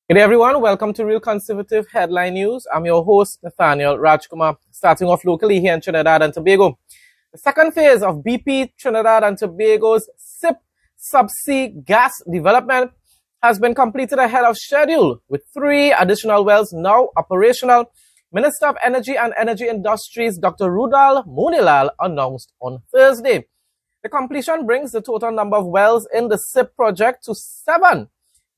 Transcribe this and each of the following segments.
Good day, everyone. Welcome to Real Conservative Headline News. I'm your host, Nathaniel Rajkumar. Starting off locally here in Trinidad and Tobago. The second phase of BP Trinidad and Tobago's SIP subsea gas development has been completed ahead of schedule, with 3 additional wells now operational. Minister of Energy and Energy Industries, Dr. Rudal Munilal, announced on Thursday. The completion brings the total number of wells in the SIP project to 7.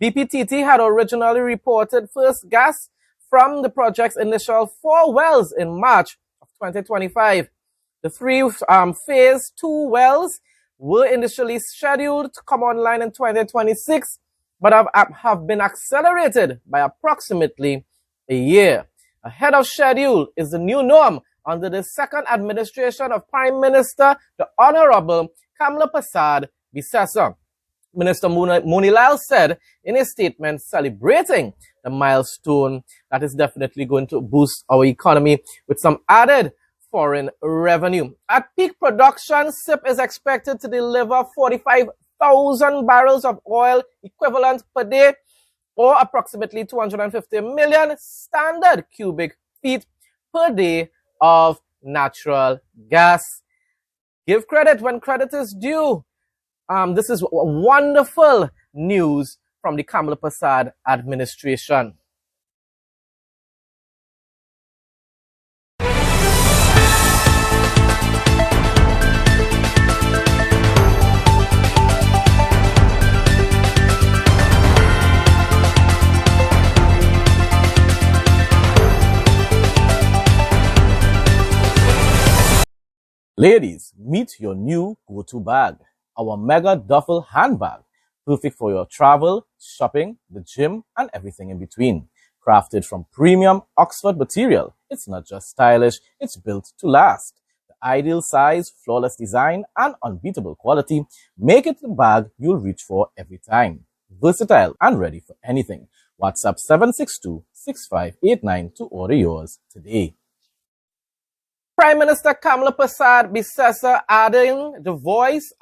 BPTT had originally reported first gas from the project's initial 4 wells in March of 2025. The 3 phase 2 wells were initially scheduled to come online in 2026, but have been accelerated by approximately a year. Ahead of schedule is the new norm under the second administration of Prime Minister, the Honorable Kamla Prasad Bisesa. Minister Munilal said in a statement celebrating the milestone that is definitely going to boost our economy with some added foreign revenue. At peak production, SIP is expected to deliver 45,000 barrels of oil equivalent per day, or approximately 250 million standard cubic feet per day of natural gas. Give credit when credit is due. This is wonderful news from the Kamla Prasad administration. Ladies, meet your new go-to bag. Our mega duffel handbag, perfect for your travel, shopping, the gym, and everything in between. Crafted from premium Oxford material, it's not just stylish, it's built to last. The ideal size, flawless design, and unbeatable quality make it the bag you'll reach for every time. Versatile and ready for anything. WhatsApp 762-6589 to order yours today. Prime Minister Kamla Prasad Bisesa adding the voice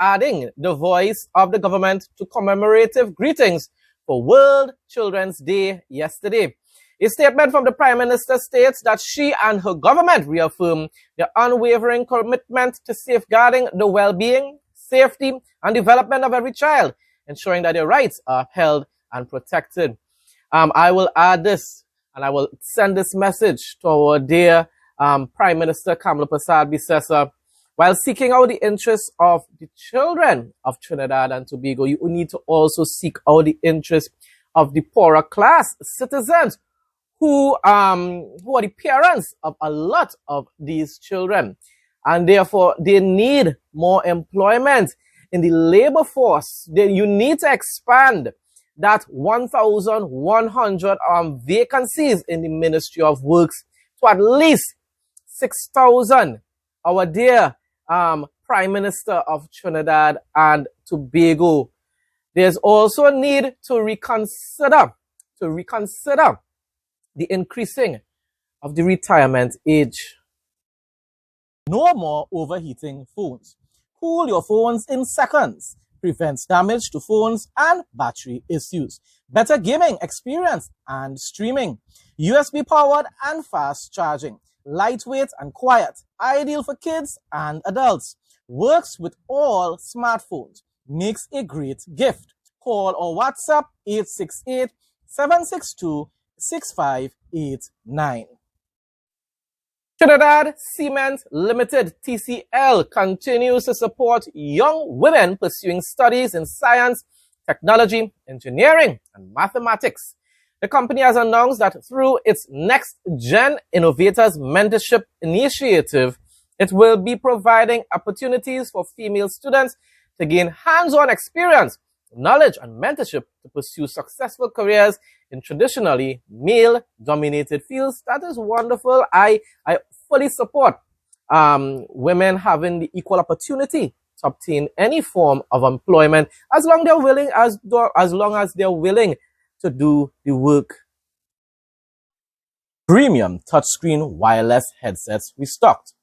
of the government to commemorative greetings for World Children's Day yesterday. A statement from the Prime Minister states that she and her government reaffirm their unwavering commitment to safeguarding the well-being, safety, and development of every child, ensuring that their rights are upheld and protected. I will add this, and I will send this message to our dear Prime Minister Kamla Prasad Bisesa. While seeking out the interests of the children of Trinidad and Tobago, you need to also seek out the interests of the poorer class citizens who are the parents of a lot of these children. And therefore, they need more employment in the labor force. You need to expand that 1,100 vacancies in the Ministry of Works to at least 6,000. Our dear Prime Minister of Trinidad and Tobago. There's also a need to reconsider the increasing of the retirement age. No more overheating phones. Cool your phones in seconds. Prevents damage to phones and battery issues. Better gaming experience and streaming. USB powered and fast charging. Lightweight and quiet, ideal for kids and adults. Works with all smartphones. Makes a great gift. Call or WhatsApp 868-762-6589. Trinidad Cement Limited, TCL, continues to support young women pursuing studies in science, technology, engineering, and mathematics. The company has announced that through its Next Gen Innovators Mentorship Initiative, it will be providing opportunities for female students to gain hands-on experience, knowledge, and mentorship to pursue successful careers in traditionally male-dominated fields. That is wonderful. I fully support women having the equal opportunity to obtain any form of employment as long as they're willing to do the work. Premium touchscreen wireless headsets restocked.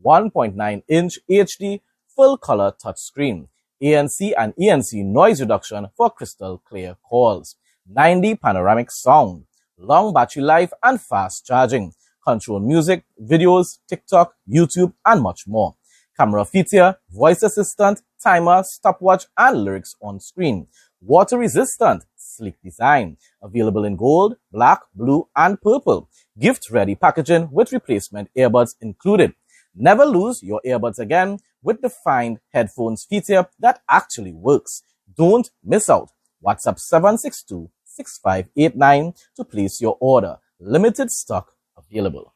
1.9-inch HD full-color touchscreen. ANC and ENC noise reduction for crystal clear calls. 90 panoramic sound, long battery life and fast charging, control music, videos, TikTok, YouTube, and much more. Camera feature, voice assistant, timer, stopwatch, and lyrics on screen. Water resistant, sleek design. Available in gold, black, blue, and purple. Gift ready packaging with replacement earbuds included. Never lose your earbuds again with the Find Headphones feature that actually works. Don't miss out. WhatsApp 762-6589 to place your order. Limited stock available.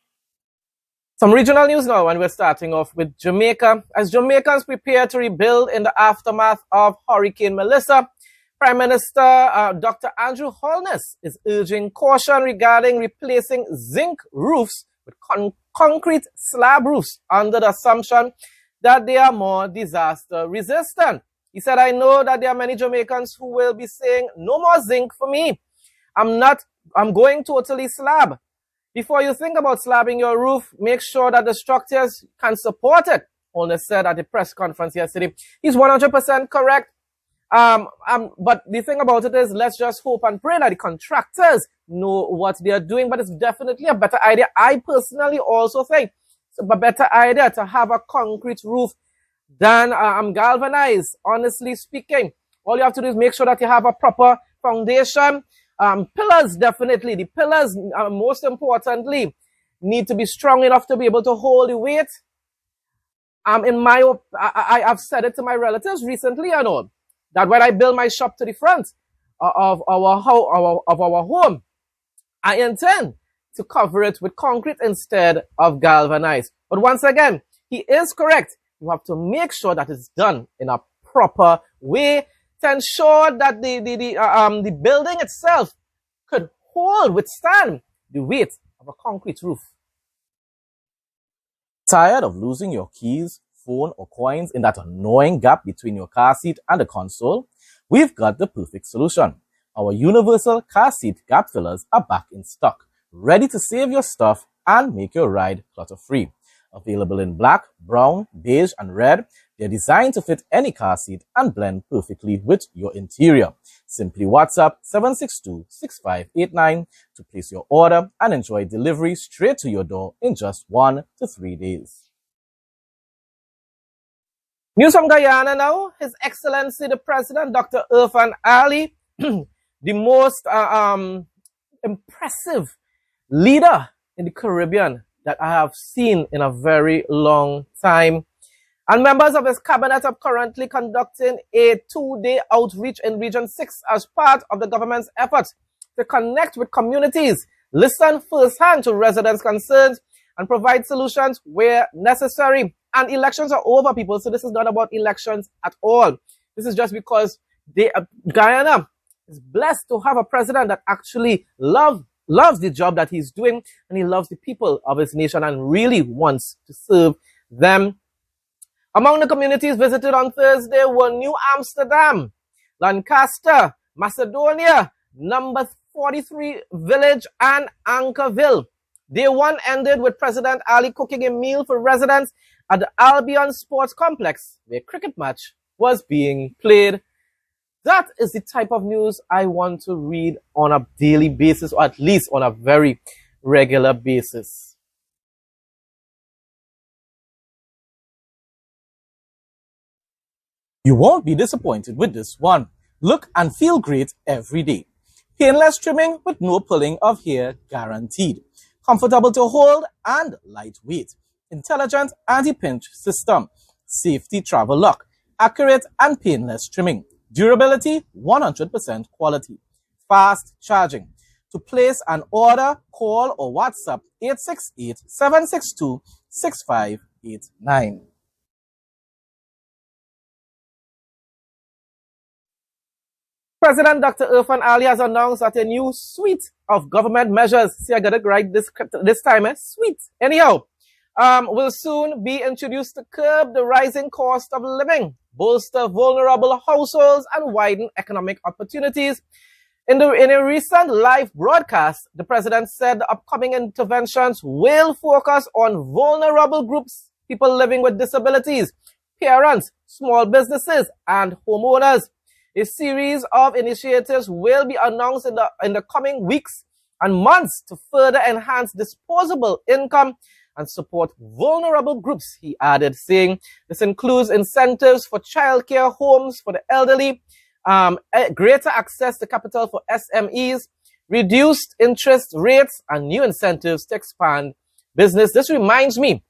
Some regional news now, and we're starting off with Jamaica. As Jamaicans prepare to rebuild in the aftermath of Hurricane Melissa, Prime Minister Dr. Andrew Holness is urging caution regarding replacing zinc roofs with concrete slab roofs under the assumption that they are more disaster resistant. He said, I know that there are many Jamaicans who will be saying, no more zinc for me. I'm going totally slab. Before you think about slabbing your roof, make sure that the structures can support it. Holness said at the press conference yesterday. He's 100% correct. But the thing about it is, let's just hope and pray that the contractors know what they are doing. But it's definitely a better idea. I personally also think it's a better idea to have a concrete roof than galvanized. Honestly speaking, all you have to do is make sure that you have a proper foundation. Pillars, definitely. The pillars, most importantly, need to be strong enough to be able to hold the weight. I've said it to my relatives recently, I know, that when I build my shop to the front of our home, I intend to cover it with concrete instead of galvanized. But once again, he is correct. You have to make sure that it's done in a proper way to ensure that the building itself could withstand the weight of a concrete roof. Tired of losing your keys, phone, or coins in that annoying gap between your car seat and the console? We've got the perfect solution. Our universal car seat gap fillers are back in stock, ready to save your stuff and make your ride clutter-free. Available in black, brown, beige, and red, they're designed to fit any car seat and blend perfectly with your interior. Simply WhatsApp 762-6589 to place your order and enjoy delivery straight to your door in just 1 to 3 days. News from Guyana now. His Excellency the President, Dr. Irfan Ali, the most impressive leader in the Caribbean that I have seen in a very long time. And members of his cabinet are currently conducting a 2-day outreach in Region 6 as part of the government's efforts to connect with communities, listen firsthand to residents' concerns, and provide solutions where necessary. And elections are over, people, so this is not about elections at all. This is just because Guyana is blessed to have a president that actually loves the job that he's doing, and he loves the people of his nation and really wants to serve them. Among the communities visited on Thursday were New Amsterdam, Lancaster, Macedonia, Number 43 Village, and Anchorville. Day 1 ended with President Ali cooking a meal for residents at the Albion Sports Complex, where a cricket match was being played. That is the type of news I want to read on a daily basis, or at least on a very regular basis. You won't be disappointed with this one. Look and feel great every day. Painless trimming with no pulling of hair guaranteed. Comfortable to hold and lightweight. Intelligent anti-pinch system. Safety travel lock. Accurate and painless trimming. Durability, 100% quality. Fast charging. To place an order, call or WhatsApp 868-762-6589. President Dr. Irfan Ali has announced that a new suite of government measures, see I got it right this time, suite, anyhow, will soon be introduced to curb the rising cost of living, bolster vulnerable households, and widen economic opportunities. In a recent live broadcast, the president said the upcoming interventions will focus on vulnerable groups, people living with disabilities, parents, small businesses, and homeowners. A series of initiatives will be announced in the coming weeks and months to further enhance disposable income and support vulnerable groups, he added, saying this includes incentives for childcare, homes for the elderly, greater access to capital for SMEs, reduced interest rates, and new incentives to expand business. This reminds me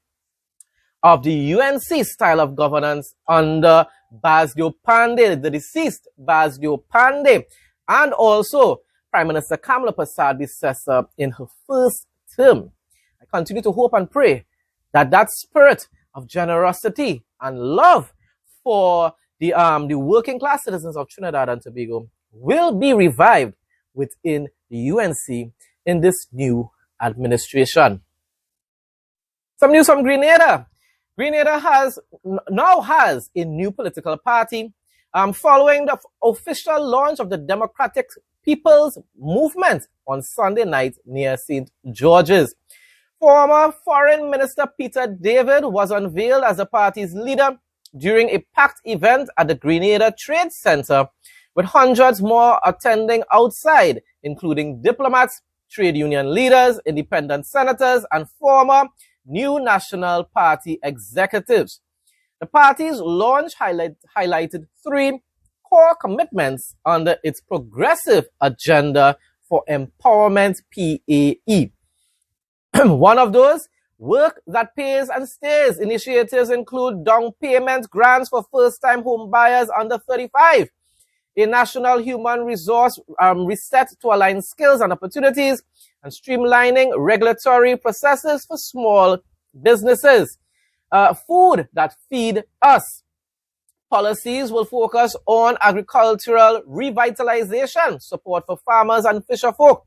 of the UNC style of governance under Basdio Pandey, the deceased Basdio Pandey, and also Prime Minister Kamala Persad-Bissessar in her first term. I continue to hope and pray that that spirit of generosity and love for the working class citizens of Trinidad and Tobago will be revived within the UNC in this new administration. Some news from Grenada. Grenada now has a new political party following the official launch of the Democratic People's Movement on Sunday night near St. George's. Former Foreign Minister Peter David was unveiled as the party's leader during a packed event at the Grenada Trade Center, with hundreds more attending outside, including diplomats, trade union leaders, independent senators, and former New National Party executives. The party's launch highlighted three core commitments under its Progressive Agenda for Empowerment PAE. One of those, work that pays and stays initiatives, include down payment grants for first-time home buyers under 35, a national human resource reset to align skills and opportunities, and streamlining regulatory processes for small businesses. Food that feed us. Policies will focus on agricultural revitalization, support for farmers and fisherfolk,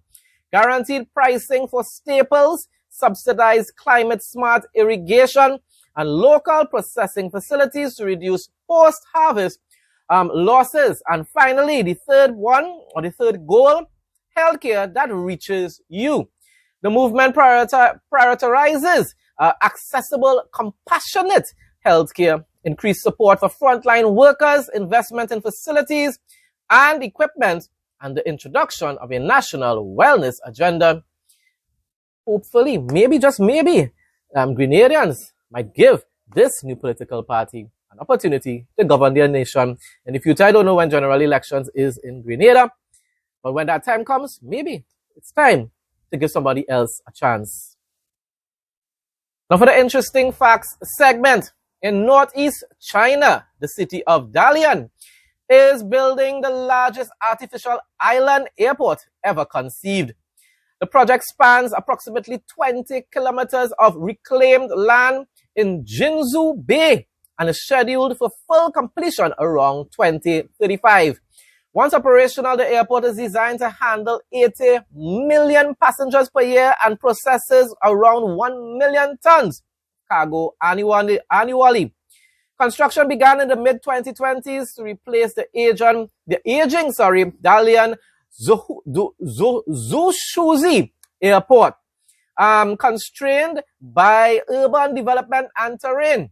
guaranteed pricing for staples, subsidized climate-smart irrigation, and local processing facilities to reduce post-harvest losses. And finally, the third goal, healthcare that reaches you. The movement prioritizes accessible, compassionate healthcare, increased support for frontline workers, investment in facilities and equipment, and the introduction of a national wellness agenda. Hopefully, maybe, just maybe, Grenadians might give this new political party an opportunity to govern their nation in the future. I don't know when general elections is in Grenada, but when that time comes, maybe it's time to give somebody else a chance. Now for the interesting facts segment. In northeast China, the city of Dalian is building the largest artificial island airport ever conceived. The project spans approximately 20 kilometers of reclaimed land in Jinzhou Bay and is scheduled for full completion around 2035. Once operational, the airport is designed to handle 80 million passengers per year and processes around 1 million tons cargo annually. Construction began in the mid-2020s to replace the aging Dalian Zushuzi Airport, constrained by urban development and terrain.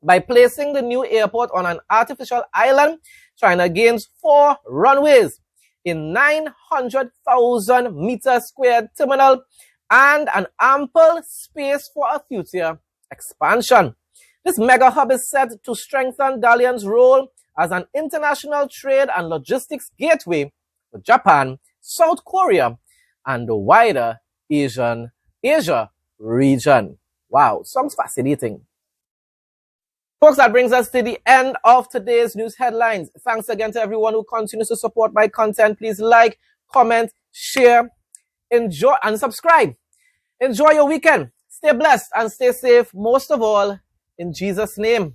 By placing the new airport on an artificial island, China gains 4 runways, a 900,000 meter squared terminal, and an ample space for a future expansion. This mega hub is set to strengthen Dalian's role as an international trade and logistics gateway for Japan, South Korea, and the wider Asia region. Wow, sounds fascinating. Folks, that brings us to the end of today's news headlines. Thanks again to everyone who continues to support my content. Please like, comment, share, enjoy, and subscribe. Enjoy your weekend. Stay blessed and stay safe. Most of all, in Jesus' name.